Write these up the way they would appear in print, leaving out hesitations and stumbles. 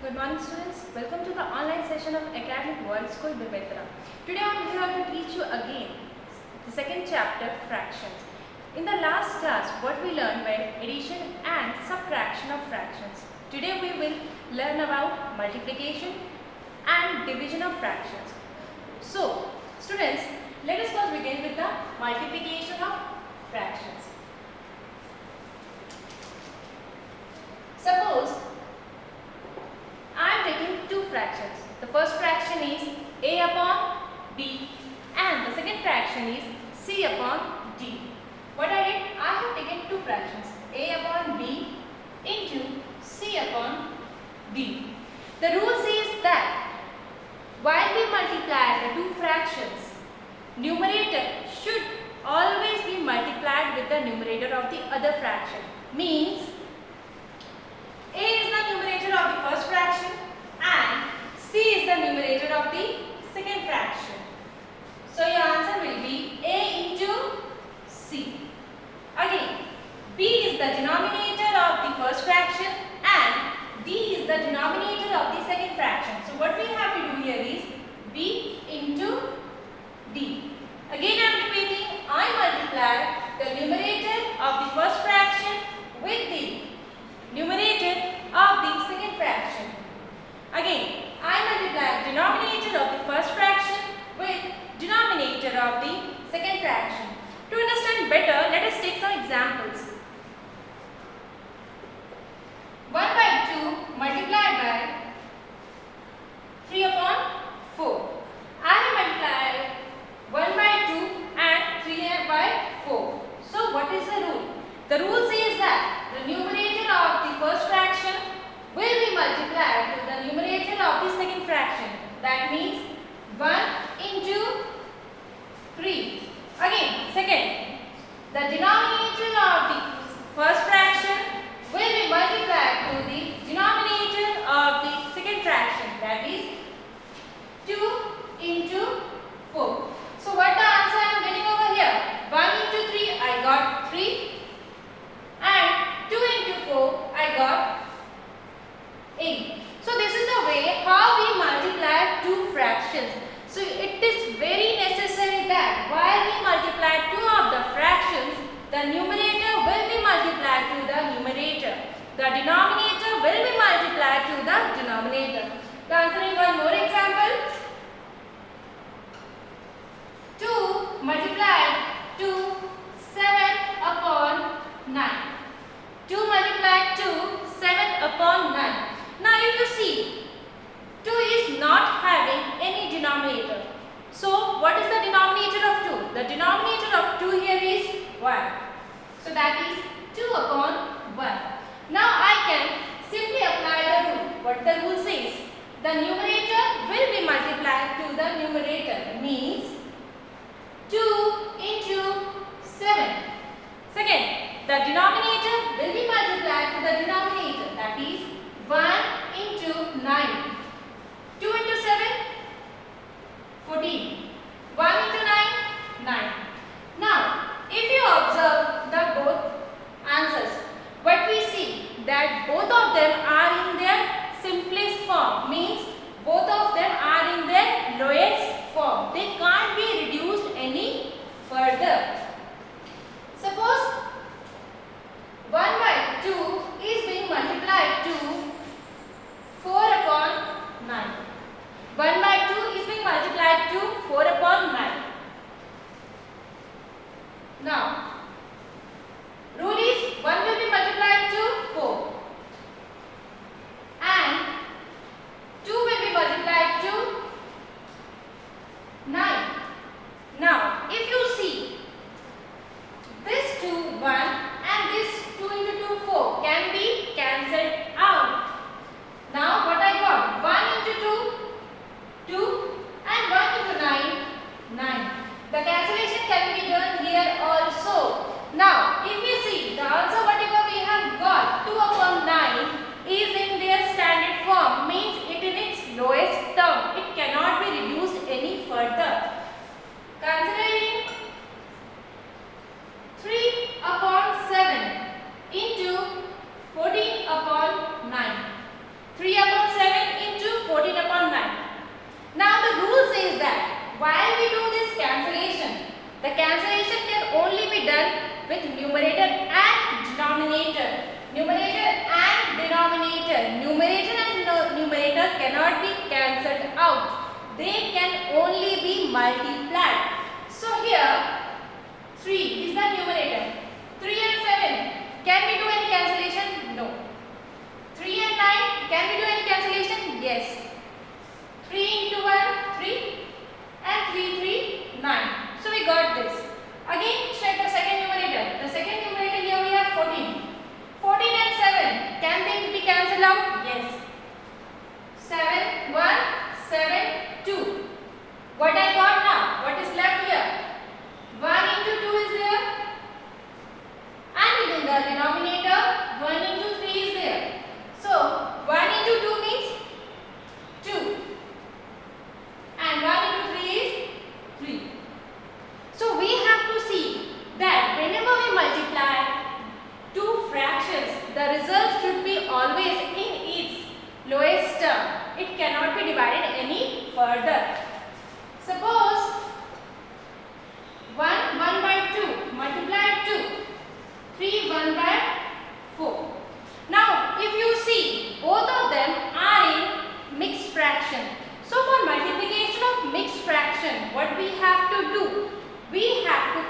Good morning students. Welcome to the online session of Academic World School Bibetra. Today I am here to teach you again the second chapter, fractions. In the last class what we learned were addition and subtraction of fractions. Today we will learn about multiplication and division of fractions. So students, let us first begin with the multiplication of fractions. Suppose I am taking two fractions. The first fraction is a upon b and the second fraction is c upon d. What I did? I have taken two fractions, a upon b into c upon d. The rule says that while we multiply the two fractions, numerator should always be multiplied with the numerator of the other fraction. Means a is the numerator of the first fraction and c is the numerator of the second fraction. So your answer will be a into c. Again, b is the denominator of the first fraction and d is the denominator of the second fraction. So what we have to do here is b into d. Again I am repeating, I multiply the numerator of the first fraction with the numerator of the second fraction. Again, I multiply denominator of the first fraction with denominator of the second fraction. To understand better, let us take some examples. 1 by 2 multiplied by 3 upon 4. I have multiplied 1 by 2 and 3 by 4. So what is the rule? The rule says that the numerator of the first fraction will be multiplied to the numerator of the second fraction. That means 1 into 3. Again, second, the denominator of the first fraction will be multiplied to the denominator of the second fraction. That is 2 into 4. So what the answer I am getting over here? 1 into 3, I got 3. And 2 into 4, I got 8. So this is the way how we multiply two fractions. So it is very necessary that while we multiply two of the fractions, the numerator will be multiplied to the numerator. The denominator will be multiplied to the denominator. Considering one more example. 2 multiplied to 7 upon 9. 2 multiplied to 7 upon 9. Now if you see, 2 is not having any denominator. So what is the denominator of 2? The denominator of 2 here is 1. So that is 2 upon 1. Now I can simply apply the rule. What the rule says? The numerator will be multiplied to the numerator. Means 2 into 7. Second, the denominator will be multiplied to the denominator. That is 1 into 9. 2 into 7, 14. 1 into 9, 9. Now, if you observe the both answers, what we see that both of them are in their simplest form. Means both of them are in their lowest form. They can't be reduced any further. Suppose 1 by 2 is being multiplied to 4 upon 9. 1 by 2 is being multiplied to 4 upon 9. Now, rule is 1 will be multiplied to 4 and 2 will be multiplied to 9. Now, if you see, this 2, 1 and this 2 into 2, 4 can be cancelled out. Now what I got? 1 into 2, 2 and 1 into 9, 9. The cancellation can be done here also. Now if you see, the answer whatever we have got, 2 upon 9 is in their standard form. Means it in its lowest term. It cannot be reduced any further.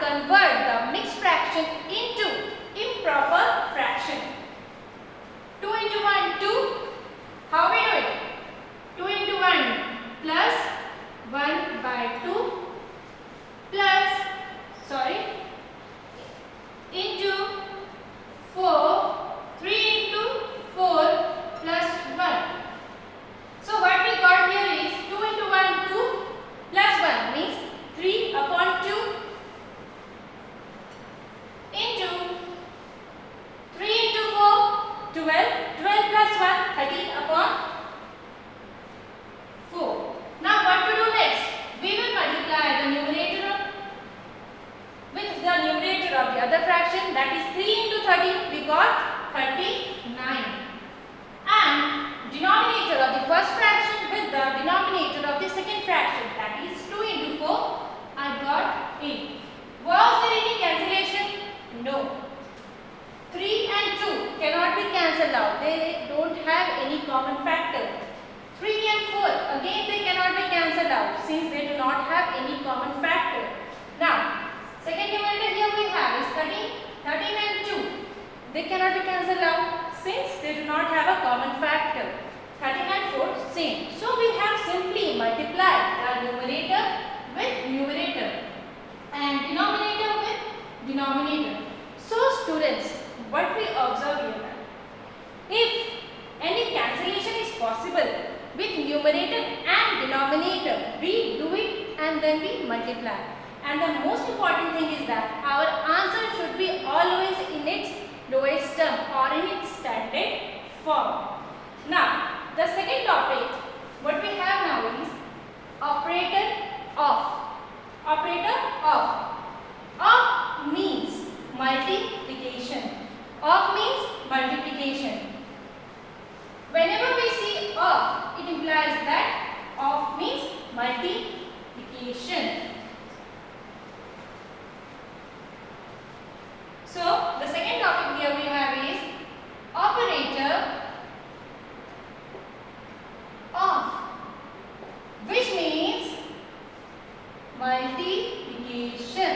convert the mixed fraction into improper fraction. 2 into 1, 2. How we do it? 2 into 1 plus 1 by 2 plus, into 4, 3 into 4 plus 1. So what we got here is 2 into 1, 2 plus 1 means 3 upon 2 into 3 into 4, 12, 12 plus 1, 13 upon 4. Now what to do next? We will multiply the numerator with the numerator of the other fraction, that is 3 into 30, we got 39. And denominator of the first fraction with the denominator of the second fraction, that is 2 into 4, I got 8. Was there any cancellation? No. 3 and 2 cannot be cancelled out. They don't have any common factor. 3 and 4 again they cannot be cancelled out since they do not have any common factor. Now, second numerator here we have is 13. 13 and 2. They cannot be cancelled out since they do not have a common factor. 13 and 4 same. So we have simply multiplied the numerator with numerator and denominator with denominator. So students, what we observe here, if any cancellation is possible with numerator and denominator, we do it and then we multiply. And the most important thing is that our answer should be always in its lowest term or in its standard form. Now, the second topic, what we have now is operator of. Operator of. Of means multiplication. Of means multiplication. Whenever we see of, it implies that of means multiplication. So, the second topic here we have is operator of, which means multiplication.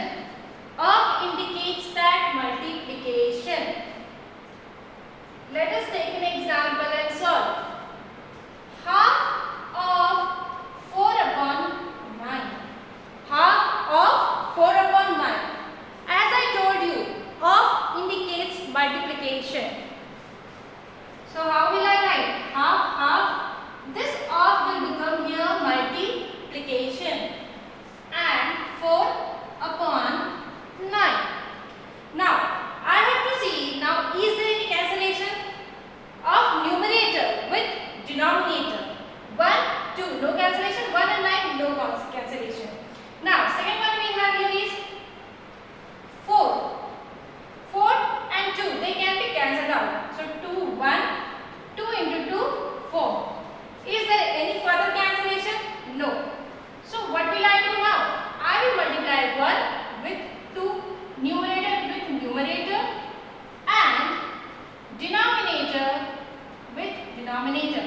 Of indicates that multiplication. Let us take an example and solve. Half of 4 upon 9. Half of 4 upon 9. As I told you, of indicates multiplication. So how will I write? Half, half. This of will become here multiplication. And 4 upon 9. Now, I have to see, now is there any cancellation of numerator with denominator? 1, 2, no cancellation. 1 and 9, no cancellation. Now, second one we have here is 4. 4 and 2, they can be cancelled out. So 2, 1, 2 into 2, 4. Is there any further cancellation? No. So what will I do now? I will multiply 1 with 2, numerator with numerator and denominator with denominator.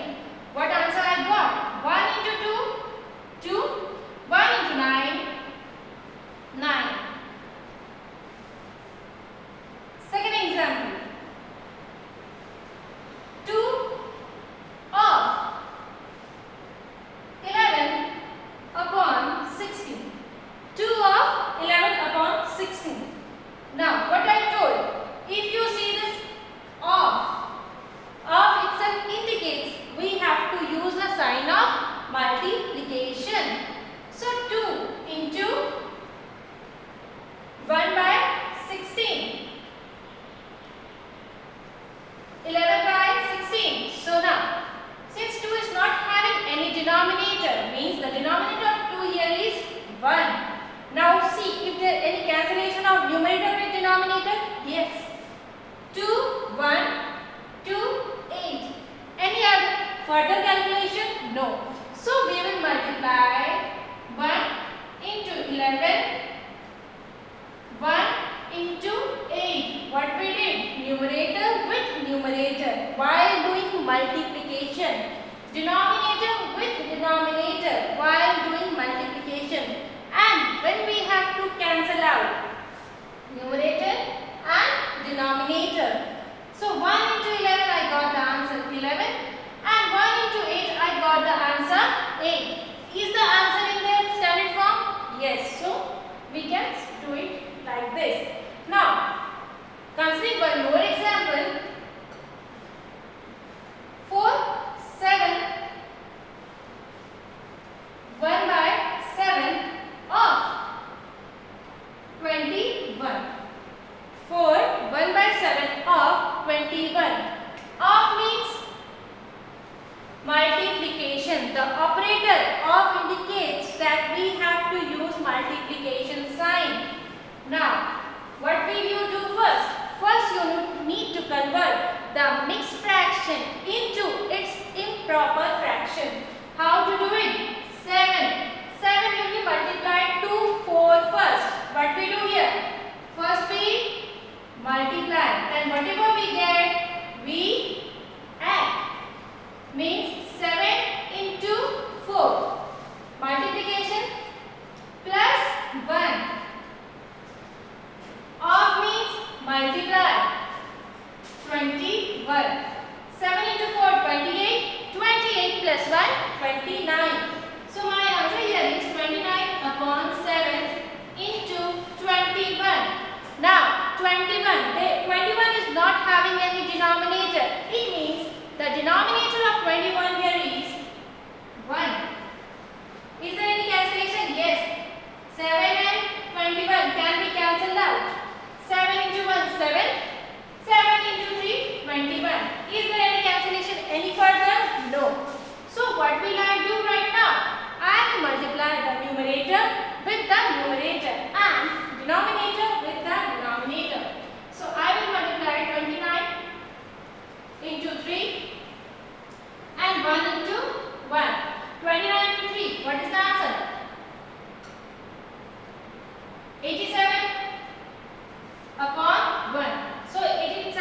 What answer I got? 1 into 2, 2, 1 into 9, 9. Second example. 2 of 11 upon 16. 2 of 11 upon 16. Now, what I told, if you see this of itself indicates we have to use the sign of multiplication. So, 2 into 1 by 16. 11 by 16. So now, since 2 is not having any denominator, means the denominator of 2 here is 1. Now see if there is any cancellation of numerator with denominator. Yes. 2, 1, 2, 8. Any other further calculation? No. So we will multiply 1 into 11, 1 into 8. What we did? Numerator with numerator while doing multiplication. Denominator with denominator while doing multiplication. And when we have to cancel out, 1 into 11 I got the answer 11 and 1 into 8 I got the answer 8. Is the answer in the standard form? Yes. So we can do it like this. Now considering one more example, 4, 7, 1 by 7 of 21. 4, 1 by 7 of 21. Of means multiplication. The operator of indicates that we have to use multiplication sign. Now, what will you do first? First, you need to convert the mixed fraction into its improper fraction. How to do it? 7. 7 will be multiplied to 4 first. What we do here? First we multiply. Then whatever we get, we add. Means 7 into 4. Multiplication plus 1. Of means multiply. 21. 7 into 4, 28. 28 plus 1, 29. So my answer here is 29 upon 7 into 21. Now 21 is not having any denominator. It means the denominator of 21 here is 1. Is there any cancellation? Yes. 7 and 21 can be cancelled out. 7 into 1, 7. 7 into 3, 21. Is there any cancellation any further? No. So what will I do right now? I will multiply the numerator with the numerator and denominator with the denominator. So I will multiply 29 into 3 and 1 into 1. 29 into 3. What is the answer? 87 upon 1. So 87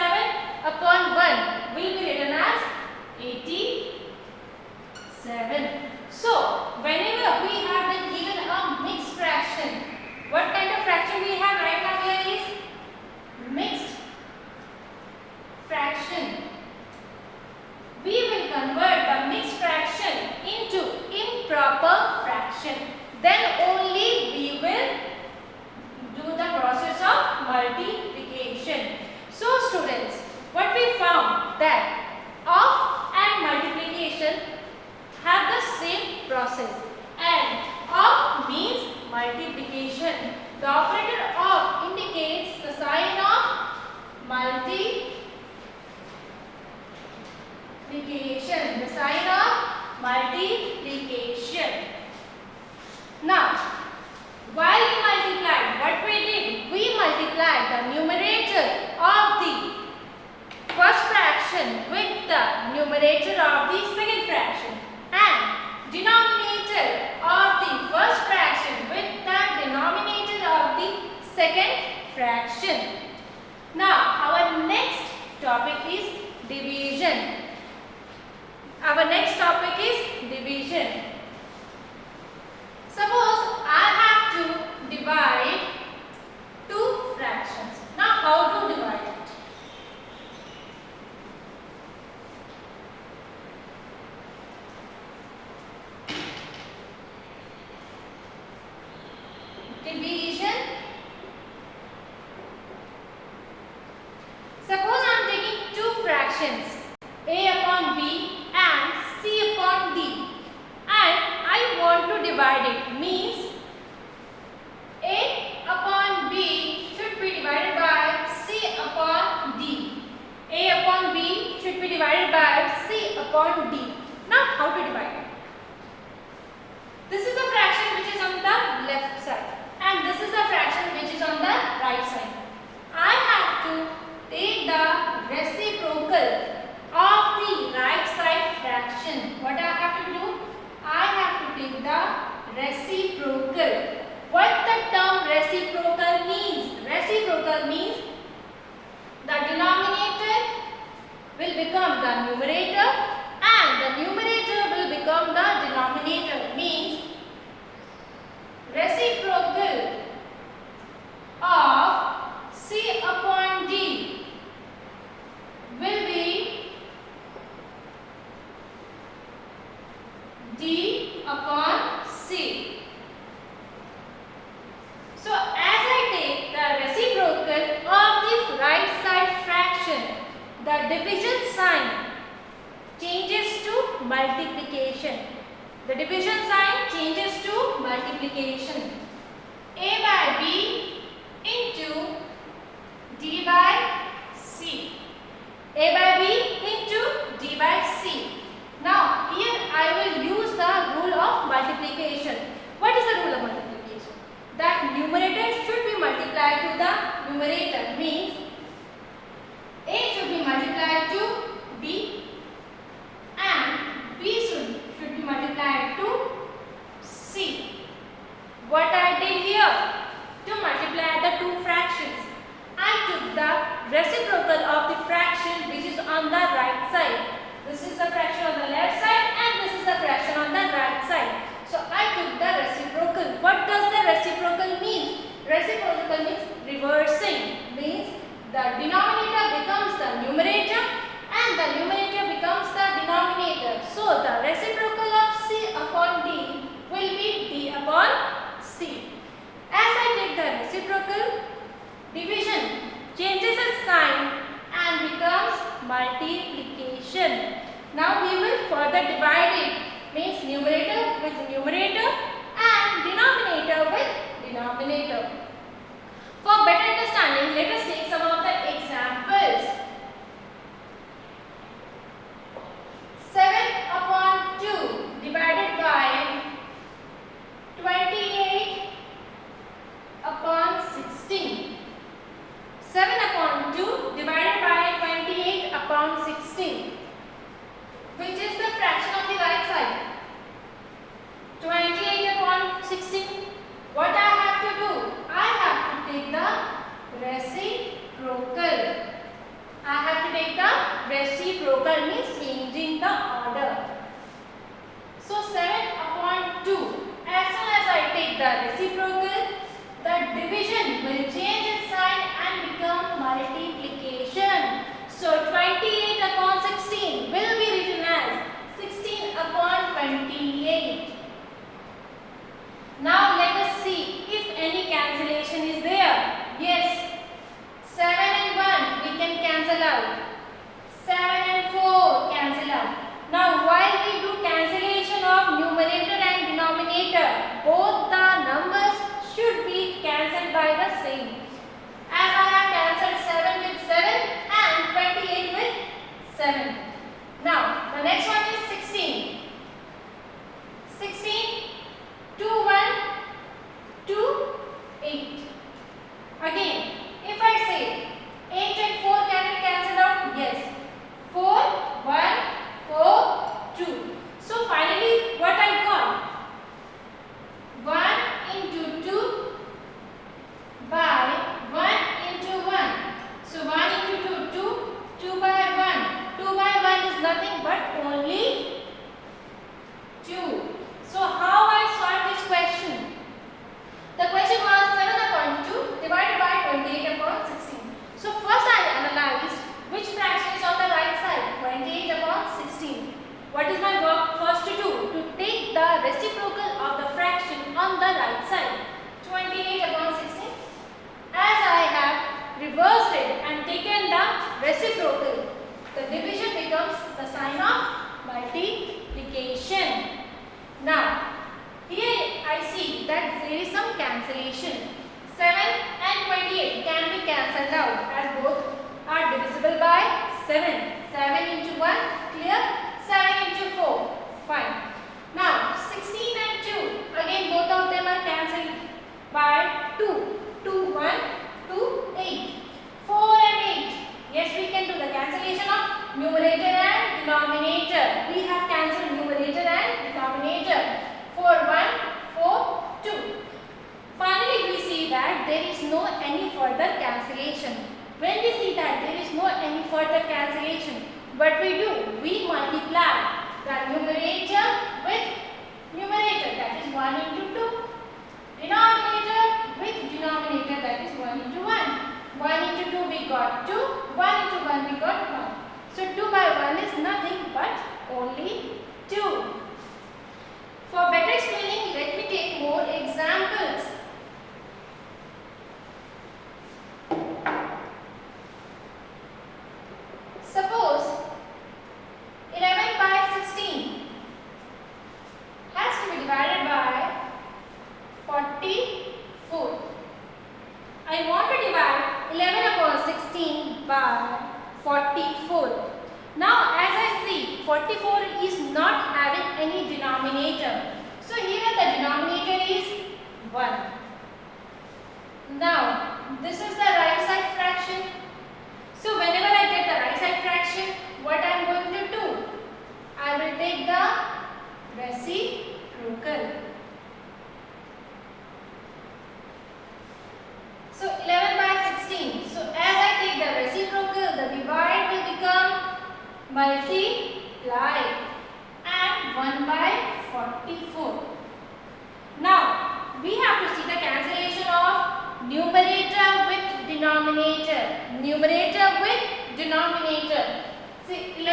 upon 1 will be written as 87. So whenever we have been given a mixed fraction, what kind of fraction we have right now here is mixed fraction. We will convert the mixed fraction into improper fraction. Then only we will do the process of multiplication. So students, what we found that of and multiplication have the same process, and of means multiplication. The operator of indicates the sign of multiplication. The sign of multiplication. Now, while we multiplied, what we did? We multiplied the numerator of the first fraction with the numerator of the second fraction and denominator of the first fraction with the denominator of the second fraction. Now, our next topic is division. Our next topic is division. Suppose I have to divide two fractions. Now, how to divide it? Division. Suppose I am taking two fractions, a upon b and c upon d, and I want to divide it. Means a upon b should be divided by c upon d. A upon b should be divided by c upon d. Now, how to divide it? This is the fraction which is on the left side, and this is the fraction which is on the right side. I have to take the reciprocal of the right side fraction. What I have to do? I have to take the reciprocal. What the term reciprocal means? Reciprocal means the denominator will become the numerator and the numerator will become the denominator. Means reciprocal of c upon d will the division sign changes to multiplication. The division sign changes to multiplication. A by B into D by C. A by B into D by C. Now here I will use the rule of multiplication. What is the rule of multiplication? That numerator should be multiplied to the numerator, means A should be multiplied to B and B should be multiplied to C. What I did here, to multiply the two fractions, I took the reciprocal of the fraction which is on the right side. This is the fraction on the left side and this is the fraction on the right side. So I took the reciprocal. What does the reciprocal mean? Reciprocal means reversing, means the denominator becomes the numerator and the numerator becomes the denominator. So the reciprocal of C upon D will be D upon C. As I take the reciprocal, division changes its sign and becomes multiplication. Now we will further divide it, means numerator with numerator and denominator with denominator. For better understanding, let us take some of the examples. 7 upon 2 divided by 28 upon 16. 7 upon 2 divided by 28 upon 16. Which is the fraction on the right side? 28 upon 16. What I have to do? I have to take the reciprocal. I have to take the reciprocal, means changing the order. So 7 upon 2. As soon as I take the reciprocal, the division will change its sign and become multiplication. So 28 upon 16 will be written as 16 upon 28. Now let us see if any cancellation is there. Yes, 7 and 1 we can cancel out. 7 and 4 cancel out. Now while we do cancellation of numerator and denominator, both the numbers should be cancelled by the same. As I have cancelled 7 with 7 and 28 with 7. Now the next one is 16. 16, 2, 1, 2, 8. Again, if I say 8 and 4 can be cancelled out? Yes. 4, 1, 4, 2. So finally what I got? 1 into 2 by 1 into 1. So 1 into 2, 2, 2 by 1. 2 by 1 is nothing but only 2. So how I solve this question? The question was 7 upon 2 divided by 28 upon 16. So first I analyzed which fraction is on the right side, 28 upon 16. What is my work first to do? To take the reciprocal of the fraction on the right side, 28 upon 16. As I have reversed it and taken the reciprocal, the division becomes the sign of multiplication. Now, here I see that there is some cancellation. 7 and 28 can be cancelled out as both are divisible by 7. 7 into 1, clear? 7 into 4, fine. Now, 16 and 2, again both of them are cancelled by 2. 2, 1, 2, 8. 4 and 8. Yes, we can do the cancellation of numerator and denominator. We have cancelled numerator and denominator. 4, 1, 4, 2. Finally, we see that there is no any further cancellation. When we see that there is no any further cancellation, what we do? We multiply the numerator with numerator, that is 1 into 2. Denominator with denominator, that is 1 into 1. 1 into 2 we got 2, 1 into 1 we got 1. So 2 by 1 is nothing but only 2. For better explaining, let me take more examples. 44. I want to divide 11 upon 16 by 44. Now as I see, 44 is not having any denominator. So here the denominator is 1. Now this is the right side fraction. So whenever I get the right side fraction, what I am going to do? I will take the reciprocal. So 11 by 16. So as I take the reciprocal, the divide will become multiply and 1 by 44. Now we have to see the cancellation of numerator with denominator. Numerator with denominator. See 11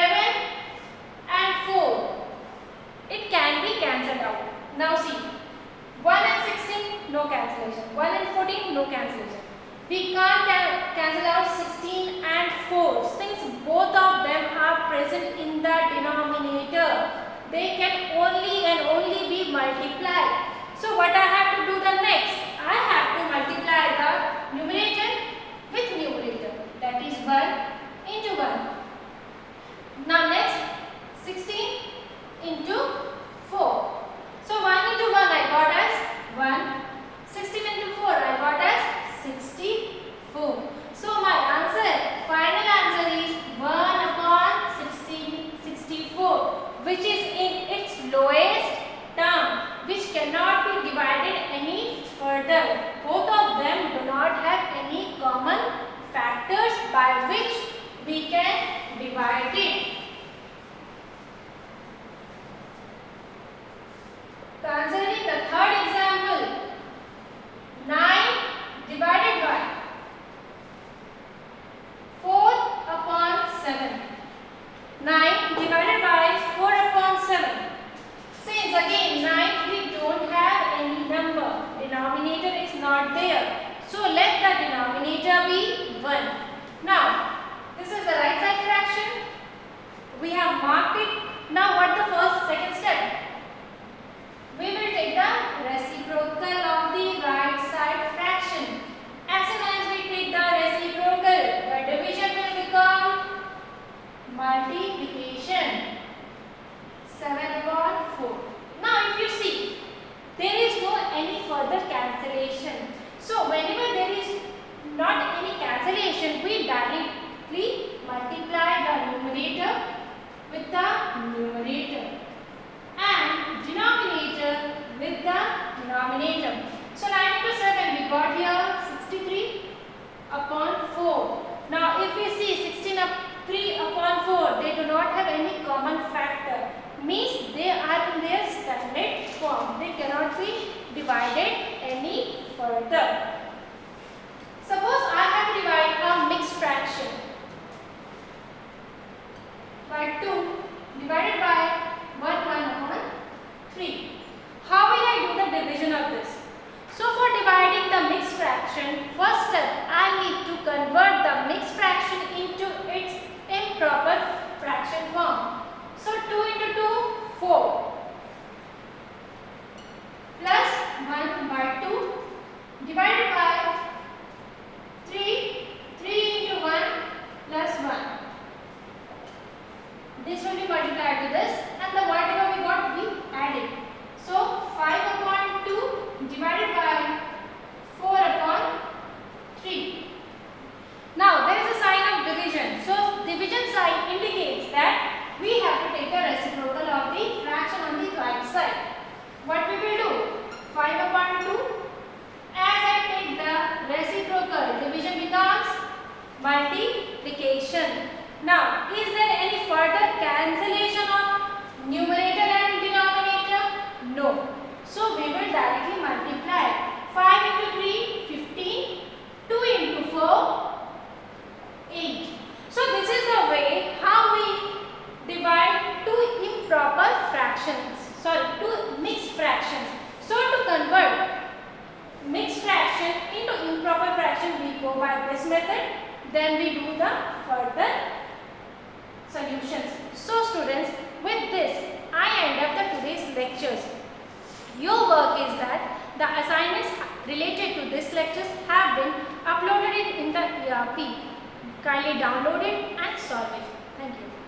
and 4. It can be cancelled out. Now see 1 and 16, no cancellation. 1 and 14, no cancellation. We can't cancel out 16 and 4 since both of them are present in the denominator. They can only and only be multiplied. So what I have to do the next? I have to multiply the numerator with numerator. That is 1 into 1. Now next 16 into 4. So 1 into 1 I got as 1. 16 into 4 I got as 64. So my answer, final answer is 1 upon 64, which is in its lowest term, which cannot be divided any further. Both of them do not have any common factors by which we can divide it. Considering the third example, 9 divided by 4 upon 7. 9 divided by 4 upon 7. Since again 9 we don't have any number, denominator is not there. So let the denominator be 1. Now this is the right side fraction. We have marked it. Now what the second step? We will take the reciprocal of the right side fraction. As soon as we take the reciprocal, the division will become multiplication. 7 upon 4. Now if you see, there is no any further cancellation. So whenever there is not any cancellation, we directly multiply the numerator with the numerator and denominator with the denominator. So 9 into 7 we got here 63 upon 4. Now if we see 3 upon 4, they do not have any common factor. Means they are in their standard form. They cannot be divided any further. Suppose I have to divide a mixed fraction by 2 divided by 1 upon 3. How will I do the division of this? So for dividing the mixed fraction, first step I need to convert the mixed fraction into its improper fraction form. So 2 into 2, 4 plus 1 by 2 divided by 3 into 1 plus 1. This will be multiplied with this and the whatever we got we added. So 5 upon 2 divided by 4 upon 3. Now there is a sign of division. So division sign indicates that we have to take the reciprocal of the fraction on the right side. What we will do? 5 upon 2. As I take the reciprocal, division becomes multiplication. Now, is there any further cancellation of numerator and denominator? No. So we will directly multiply. 5 into 3, 15. 2 into 4, 8. So this is the way how we divide two improper fractions. Two mixed fractions. So to convert mixed fraction into improper fraction, we go by this method. Then we do the further solutions. So students, with this I end up the today's lectures. Your work is that the assignments related to this lectures have been uploaded in the ERP. Kindly download it and solve it. Thank you.